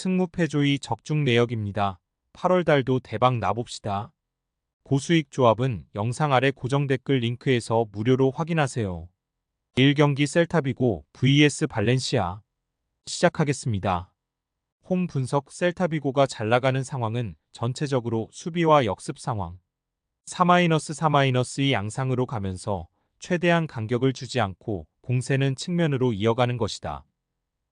승무패조이 적중 내역입니다. 8월 달도 대박 나봅시다. 고수익 조합은 영상 아래 고정 댓글 링크에서 무료로 확인하세요. 1경기 셀타비고 vs 발렌시아 시작하겠습니다. 홈 분석 셀타비고가 잘 나가는 상황은 전체적으로 수비와 역습 상황 4-4-2 양상으로 가면서 최대한 간격을 주지 않고 공세는 측면으로 이어가는 것이다.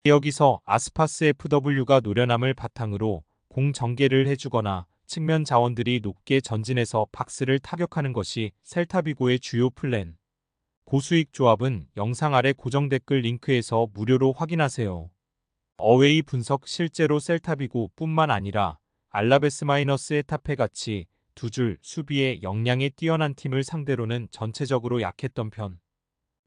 여기서 아스파스 FW가 노련함을 바탕으로 공 전개를 해주거나 측면 자원들이 높게 전진해서 박스를 타격하는 것이 셀타비고의 주요 플랜. 고수익 조합은 영상 아래 고정 댓글 링크에서 무료로 확인하세요. 어웨이 분석 실제로 셀타비고 뿐만 아니라 알라베스-에타페 같이 두 줄 수비에 역량에 뛰어난 팀을 상대로는 전체적으로 약했던 편.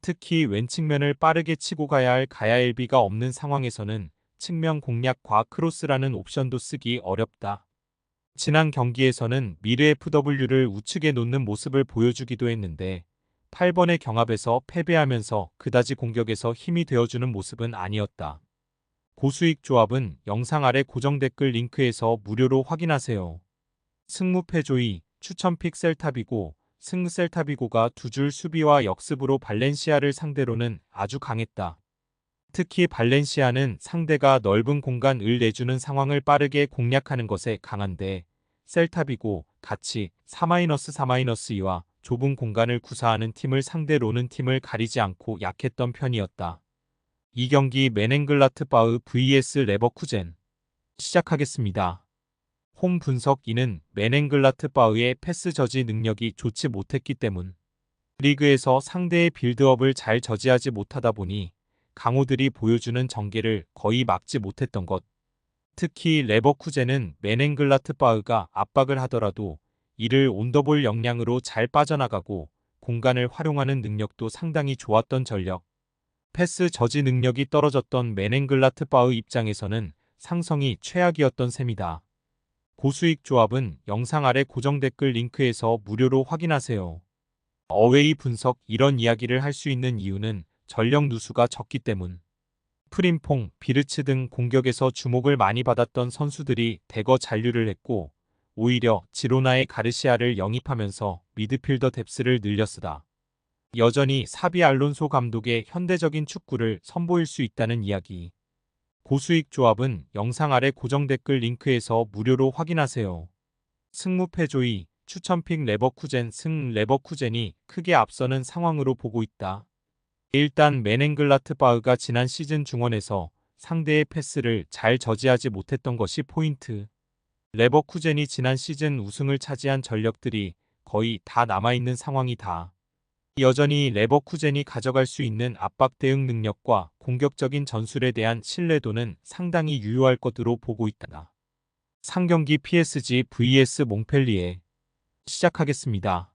특히 왼 측면을 빠르게 치고 가야 할 가야엘비가 없는 상황에서는 측면 공략과 크로스라는 옵션도 쓰기 어렵다. 지난 경기에서는 미르 FW를 우측에 놓는 모습을 보여주기도 했는데 8번의 경합에서 패배하면서 그다지 공격에서 힘이 되어주는 모습은 아니었다. 고수익 조합은 영상 아래 고정 댓글 링크에서 무료로 확인하세요. 승무패조이 추천픽 셀타비고 셀타비고가 두 줄 수비와 역습으로 발렌시아를 상대로는 아주 강했다. 특히 발렌시아는 상대가 넓은 공간을 내주는 상황을 빠르게 공략하는 것에 강한데 셀타비고 같이 4-4-2와 좁은 공간을 구사하는 팀을 상대로는 팀을 가리지 않고 약했던 편이었다. 이 경기 메넨글라트바흐 vs 레버쿠젠 시작하겠습니다. 홈 분석 이는 메넨글라트바흐의 패스 저지 능력이 좋지 못했기 때문 리그에서 상대의 빌드업을 잘 저지하지 못하다 보니 강호들이 보여주는 전개를 거의 막지 못했던 것. 특히 레버쿠젠은 메넨글라트바흐가 압박을 하더라도 이를 온더볼 역량으로 잘 빠져나가고 공간을 활용하는 능력도 상당히 좋았던 전력. 패스 저지 능력이 떨어졌던 메넨글라트바흐 입장에서는 상성이 최악이었던 셈이다. 고수익 조합은 영상 아래 고정 댓글 링크에서 무료로 확인하세요. 어웨이 분석 이런 이야기를 할 수 있는 이유는 전력 누수가 적기 때문. 프림퐁, 비르츠 등 공격에서 주목을 많이 받았던 선수들이 대거 잔류를 했고 오히려 지로나의 가르시아를 영입하면서 미드필더 뎁스를 늘렸으다. 여전히 사비 알론소 감독의 현대적인 축구를 선보일 수 있다는 이야기. 고수익 조합은 영상 아래 고정 댓글 링크에서 무료로 확인하세요. 승무패조이 추천픽 레버쿠젠 레버쿠젠이 크게 앞서는 상황으로 보고 있다. 일단 메넨글라트바흐가 지난 시즌 중원에서 상대의 패스를 잘 저지하지 못했던 것이 포인트. 레버쿠젠이 지난 시즌 우승을 차지한 전력들이 거의 다 남아있는 상황이다. 여전히 레버쿠젠이 가져갈 수 있는 압박 대응 능력과 공격적인 전술에 대한 신뢰도는 상당히 유효할 것으로 보고 있다. 상경기 PSG vs 몽펠리에 시작하겠습니다.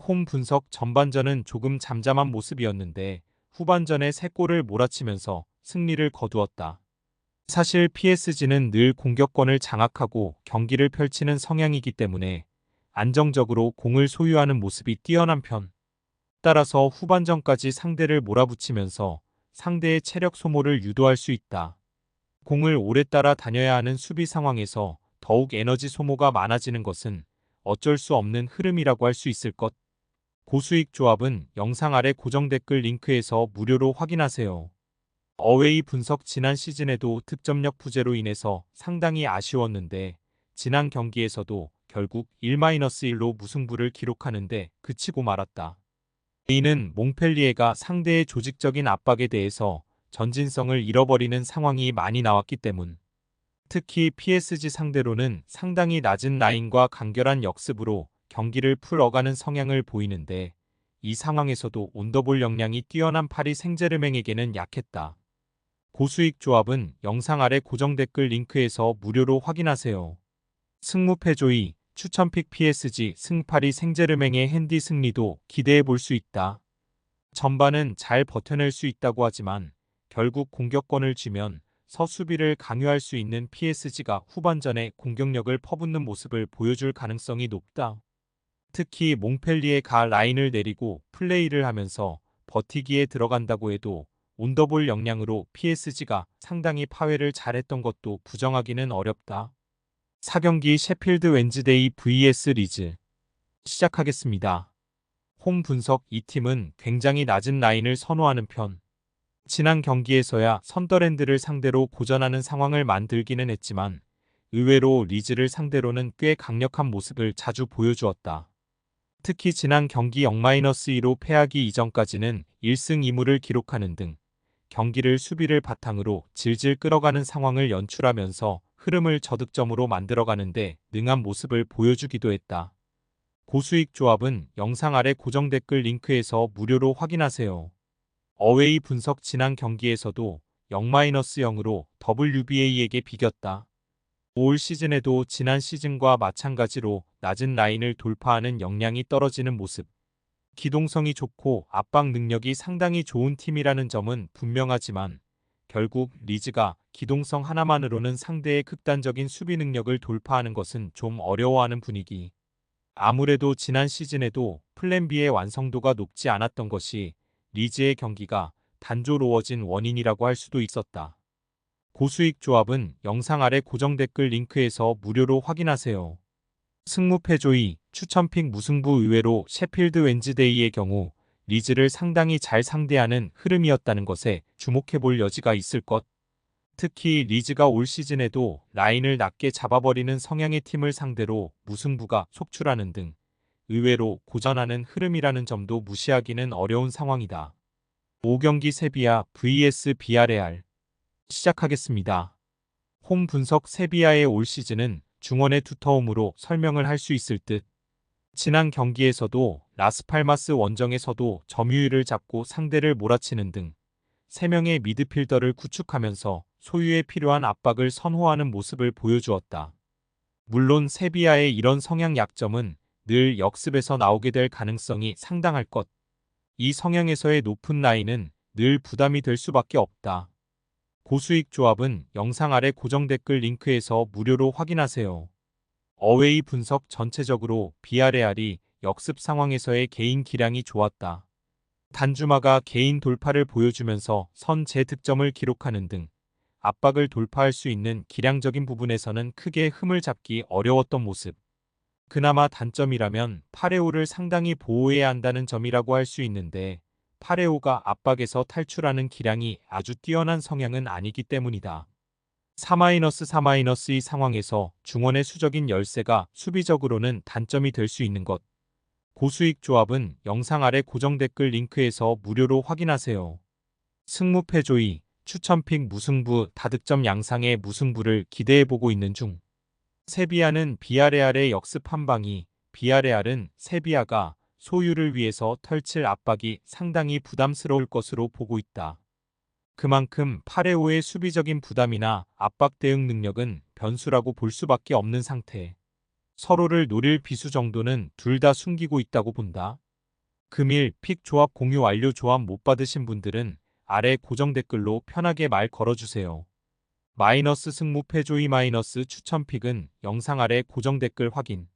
홈 분석 전반전은 조금 잠잠한 모습이었는데 후반전에 3골을 몰아치면서 승리를 거두었다. 사실 PSG는 늘 공격권을 장악하고 경기를 펼치는 성향이기 때문에 안정적으로 공을 소유하는 모습이 뛰어난 편. 따라서 후반전까지 상대를 몰아붙이면서 상대의 체력 소모를 유도할 수 있다. 공을 오래 따라 다녀야 하는 수비 상황에서 더욱 에너지 소모가 많아지는 것은 어쩔 수 없는 흐름이라고 할 수 있을 것. 고수익 조합은 영상 아래 고정 댓글 링크에서 무료로 확인하세요. 어웨이 분석 지난 시즌에도 득점력 부재로 인해서 상당히 아쉬웠는데 지난 경기에서도 결국 1-1로 무승부를 기록하는데 그치고 말았다. 이는 몽펠리에가 상대의 조직적인 압박에 대해서 전진성을 잃어버리는 상황이 많이 나왔기 때문. 특히 PSG 상대로는 상당히 낮은 라인과 간결한 역습으로 경기를 풀어가는 성향을 보이는데 이 상황에서도 온더볼 역량이 뛰어난 파리 생제르맹에게는 약했다. 고수익 조합은 영상 아래 고정 댓글 링크에서 무료로 확인하세요. 승무패조이 추천픽 PSG 파리 생제르맹의 핸디 승리도 기대해 볼 수 있다. 전반은 잘 버텨낼 수 있다고 하지만 결국 공격권을 쥐면 서수비를 강요할 수 있는 PSG가 후반전에 공격력을 퍼붓는 모습을 보여줄 가능성이 높다. 특히 몽펠리에가 라인을 내리고 플레이를 하면서 버티기에 들어간다고 해도 온더볼 역량으로 PSG가 상당히 파회를 잘했던 것도 부정하기는 어렵다. 4경기 셰필드 웬즈데이 vs 리즈 시작하겠습니다. 홈 분석. 이 팀은 굉장히 낮은 라인을 선호하는 편. 지난 경기에서야 선더랜드를 상대로 고전하는 상황을 만들기는 했지만 의외로 리즈를 상대로는 꽤 강력한 모습을 자주 보여주었다. 특히 지난 경기 0-2로 패하기 이전까지는 1승 2무를 기록하는 등 경기를 수비를 바탕으로 질질 끌어가는 상황을 연출하면서 흐름을 저득점으로 만들어가는데 능한 모습을 보여주기도 했다. 고수익 조합은 영상 아래 고정 댓글 링크에서 무료로 확인하세요. 어웨이 분석. 지난 경기에서도 0-0으로 WBA에게 비겼다. 올 시즌에도 지난 시즌과 마찬가지로 낮은 라인을 돌파하는 역량이 떨어지는 모습. 기동성이 좋고 압박 능력이 상당히 좋은 팀이라는 점은 분명하지만 결국 리즈가 기동성 하나만으로는 상대의 극단적인 수비 능력을 돌파하는 것은 좀 어려워하는 분위기. 아무래도 지난 시즌에도 플랜 B의 완성도가 높지 않았던 것이 리즈의 경기가 단조로워진 원인이라고 할 수도 있었다. 고수익 조합은 영상 아래 고정 댓글 링크에서 무료로 확인하세요. 승무패조이. 추천픽 무승부. 의외로 셰필드 웬즈데이의 경우 리즈를 상당히 잘 상대하는 흐름이었다는 것에 주목해볼 여지가 있을 것. 특히 리즈가 올 시즌에도 라인을 낮게 잡아버리는 성향의 팀을 상대로 무승부가 속출하는 등 의외로 고전하는 흐름이라는 점도 무시하기는 어려운 상황이다. 5경기 세비야 vs 비아레알 시작하겠습니다. 홈 분석. 세비야의 올 시즌은 중원의 두터움으로 설명을 할 수 있을 듯. 지난 경기에서도 라스팔마스 원정에서도 점유율을 잡고 상대를 몰아치는 등 3명의 미드필더를 구축하면서 소유에 필요한 압박을 선호하는 모습을 보여주었다. 물론 세비야의 이런 성향 약점은 늘 역습에서 나오게 될 가능성이 상당할 것. 이 성향에서의 높은 라인은 늘 부담이 될 수밖에 없다. 고수익 조합은 영상 아래 고정 댓글 링크에서 무료로 확인하세요. 어웨이 분석. 전체적으로 비아레알이 역습 상황에서의 개인 기량이 좋았다. 단주마가 개인 돌파를 보여주면서 선 재득점을 기록하는 등 압박을 돌파할 수 있는 기량적인 부분에서는 크게 흠을 잡기 어려웠던 모습. 그나마 단점이라면 파레오를 상당히 보호해야 한다는 점이라고 할 수 있는데 파레오가 압박에서 탈출하는 기량이 아주 뛰어난 성향은 아니기 때문이다. 4-4-2 상황에서 중원의 수적인 열세가 수비적으로는 단점이 될 수 있는 것. 고수익 조합은 영상 아래 고정 댓글 링크에서 무료로 확인하세요. 승무패조이. 추천픽 무승부. 다득점 양상의 무승부를 기대해보고 있는 중. 세비야는 비아레알의 역습 한방이 비아레알은 세비야가 소유를 위해서 펼칠 압박이 상당히 부담스러울 것으로 보고 있다. 그만큼 파레오의 수비적인 부담이나 압박 대응 능력은 변수라고 볼 수밖에 없는 상태. 서로를 노릴 비수 정도는 둘 다 숨기고 있다고 본다. 금일 픽 조합 공유 완료. 조합 못 받으신 분들은 아래 고정 댓글로 편하게 말 걸어주세요. 마이너스 승무패조이 마이너스 추천픽은 영상 아래 고정 댓글 확인.